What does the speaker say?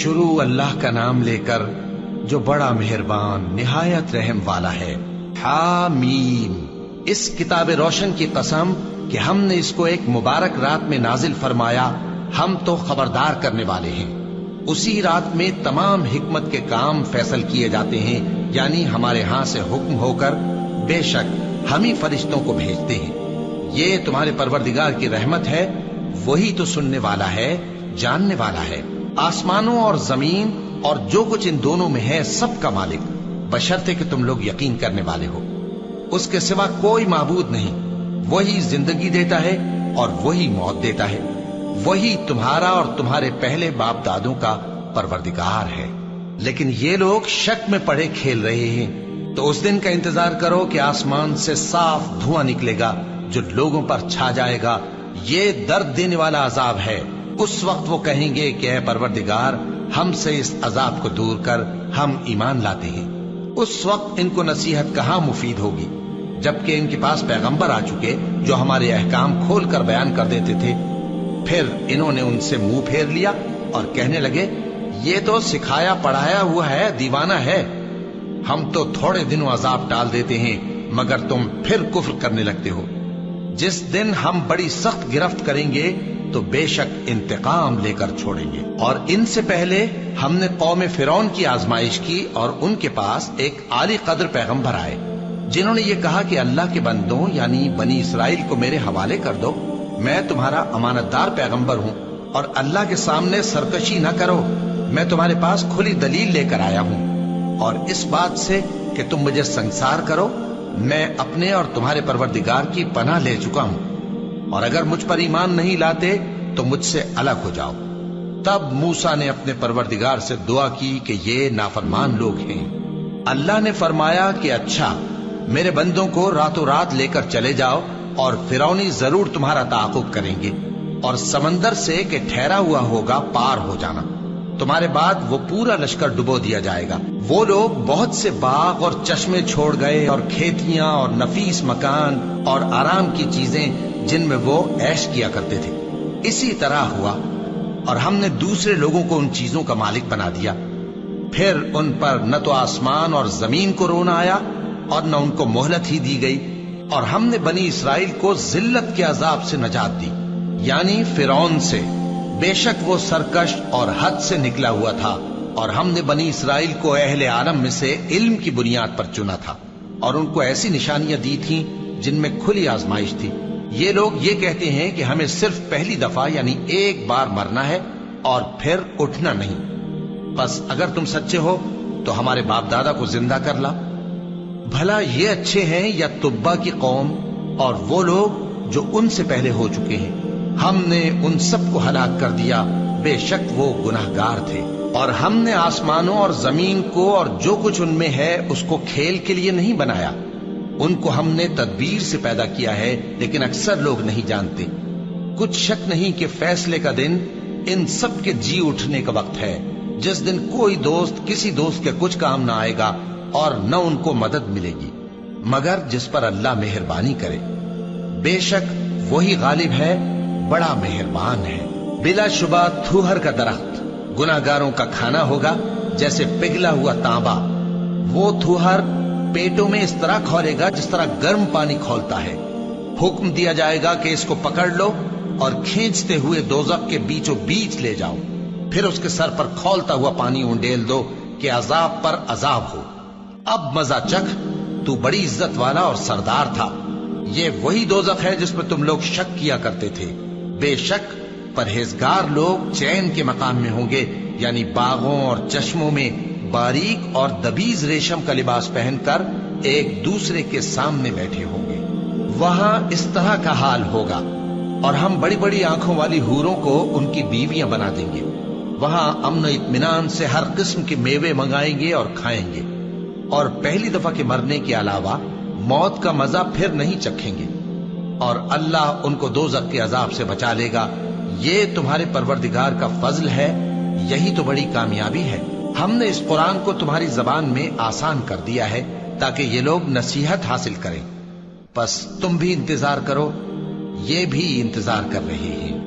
شروع اللہ کا نام لے کر جو بڑا مہربان نہایت رحم والا ہے۔ حامیم، اس کتاب روشن کی قسم کہ ہم نے اس کو ایک مبارک رات میں نازل فرمایا، ہم تو خبردار کرنے والے ہیں۔ اسی رات میں تمام حکمت کے کام فیصل کیے جاتے ہیں، یعنی ہمارے ہاں سے حکم ہو کر بے شک ہم ہی فرشتوں کو بھیجتے ہیں۔ یہ تمہارے پروردگار کی رحمت ہے، وہی تو سننے والا ہے، جاننے والا ہے۔ آسمانوں اور زمین اور جو کچھ ان دونوں میں ہے سب کا مالک، بشرطے کہ تم لوگ یقین کرنے والے ہو۔ اس کے سوا کوئی معبود نہیں، وہی زندگی دیتا ہے اور وہی موت دیتا ہے، وہی تمہارا اور تمہارے پہلے باپ دادوں کا پروردگار ہے۔ لیکن یہ لوگ شک میں پڑے کھیل رہے ہیں، تو اس دن کا انتظار کرو کہ آسمان سے صاف دھواں نکلے گا جو لوگوں پر چھا جائے گا۔ یہ درد دینے والا عذاب ہے۔ اس وقت وہ کہیں گے کہ اے پروردگار، ہم سے اس عذاب کو دور کر، ہم ایمان لاتے ہیں۔ اس وقت ان کو نصیحت کہاں مفید ہوگی، جبکہ ان کے پاس پیغمبر آ چکے جو ہمارے احکام کھول کر بیان کر دیتے تھے۔ پھر انہوں نے ان سے منہ پھیر لیا اور کہنے لگے، یہ تو سکھایا پڑھایا ہوا ہے، دیوانہ ہے۔ ہم تو تھوڑے دنوں عذاب ٹال دیتے ہیں مگر تم پھر کفر کرنے لگتے ہو۔ جس دن ہم بڑی سخت گرفت کریں گے تو بے شک انتقام لے کر چھوڑیں گے۔ اور ان سے پہلے ہم نے قوم فرعون کی آزمائش کی، اور ان کے پاس ایک عالی قدر پیغمبر آئے جنہوں نے یہ کہا کہ اللہ کے بندوں یعنی بنی اسرائیل کو میرے حوالے کر دو، میں تمہارا امانت دار پیغمبر ہوں، اور اللہ کے سامنے سرکشی نہ کرو، میں تمہارے پاس کھلی دلیل لے کر آیا ہوں۔ اور اس بات سے کہ تم مجھے سنسار کرو، میں اپنے اور تمہارے پروردگار کی پناہ لے چکا ہوں، اور اگر مجھ پر ایمان نہیں لاتے تو مجھ سے الگ ہو جاؤ۔ تب موسیٰ نے اپنے پروردگار سے دعا کی کہ یہ نافرمان لوگ ہیں۔ اللہ نے فرمایا کہ اچھا، میرے بندوں کو راتوں رات لے کر چلے جاؤ، اور فرعونی ضرور تمہارا تعاقب کریں گے، اور سمندر سے کہ ٹھہرا ہوا ہوگا پار ہو جانا، تمہارے بعد وہ پورا لشکر ڈبو دیا جائے گا۔ وہ لوگ بہت سے باغ اور چشمے چھوڑ گئے، اور کھیتیاں اور نفیس مکان اور آرام کی چیزیں جن میں وہ عیش کیا کرتے تھے۔ اسی طرح ہوا، اور ہم نے دوسرے لوگوں کو ان چیزوں کا مالک بنا دیا۔ پھر ان پر نہ تو آسمان اور زمین کو رونا آیا، اور نہ ان کو مہلت ہی دی گئی۔ اور ہم نے بنی اسرائیل کو ذلت کے عذاب سے نجات دی، یعنی فرعون سے، بے شک وہ سرکش اور حد سے نکلا ہوا تھا۔ اور ہم نے بنی اسرائیل کو اہل عالم میں سے علم کی بنیاد پر چنا تھا، اور ان کو ایسی نشانیاں دی تھیں جن میں کھلی آزمائش تھی۔ یہ لوگ یہ کہتے ہیں کہ ہمیں صرف پہلی دفعہ یعنی ایک بار مرنا ہے اور پھر اٹھنا نہیں۔ بس اگر تم سچے ہو تو ہمارے باپ دادا کو زندہ کر لا۔ بھلا یہ اچھے ہیں یا تبا کی قوم اور وہ لوگ جو ان سے پہلے ہو چکے ہیں؟ ہم نے ان سب کو ہلاک کر دیا، بے شک وہ گناہگار تھے۔ اور ہم نے آسمانوں اور زمین کو اور جو کچھ ان میں ہے اس کو کھیل کے لیے نہیں بنایا، ان کو ہم نے تدبیر سے پیدا کیا ہے، لیکن اکثر لوگ نہیں جانتے۔ کچھ شک نہیں کہ فیصلے کا دن ان سب کے جی اٹھنے کا وقت ہے، جس دن کوئی دوست کسی دوست کے کچھ کام نہ آئے گا، اور نہ ان کو مدد ملے گی مگر جس پر اللہ مہربانی کرے۔ بے شک وہی غالب ہے، بڑا مہربان ہے۔ بلا شبہ تھوہر کا درخت گناہگاروں کا کھانا ہوگا، جیسے پگھلا ہوا تانبا۔ وہ تھوہر پیٹوں میں اس طرح کھولے گا جس طرح گرم پانی کھولتا ہے۔ حکم دیا جائے گا کہ اس کو پکڑ لو اور کھینچتے ہوئے دوزخ کے بیچوں بیچ لے جاؤ، پھر اس کے سر پر کھولتا ہوا پانی انڈیل دو کہ عذاب پر عذاب ہو۔ اب مزہ چکھ، تو بڑی عزت والا اور سردار تھا۔ یہ وہی دوزخ ہے جس میں تم لوگ شک کیا کرتے تھے۔ بے شک پرہیزگار لوگ چین کے مقام میں ہوں گے، یعنی باغوں اور چشموں میں باریک اور دبیز ریشم کا لباس پہن کر ایک دوسرے کے سامنے بیٹھے ہوں گے۔ وہاں اس طرح کا حال ہوگا، اور ہم بڑی بڑی آنکھوں والی حوروں کو ان کی بیویاں بنا دیں گے۔ وہاں امن و اطمینان سے ہر قسم کے میوے منگائیں گے اور کھائیں گے، اور پہلی دفعہ کے مرنے کے علاوہ موت کا مزہ پھر نہیں چکھیں گے، اور اللہ ان کو دوزخ کے عذاب سے بچا لے گا۔ یہ تمہارے پروردگار کا فضل ہے، یہی تو بڑی کامیابی ہے۔ ہم نے اس قرآن کو تمہاری زبان میں آسان کر دیا ہے تاکہ یہ لوگ نصیحت حاصل کریں۔ پس تم بھی انتظار کرو، یہ بھی انتظار کر رہے ہیں۔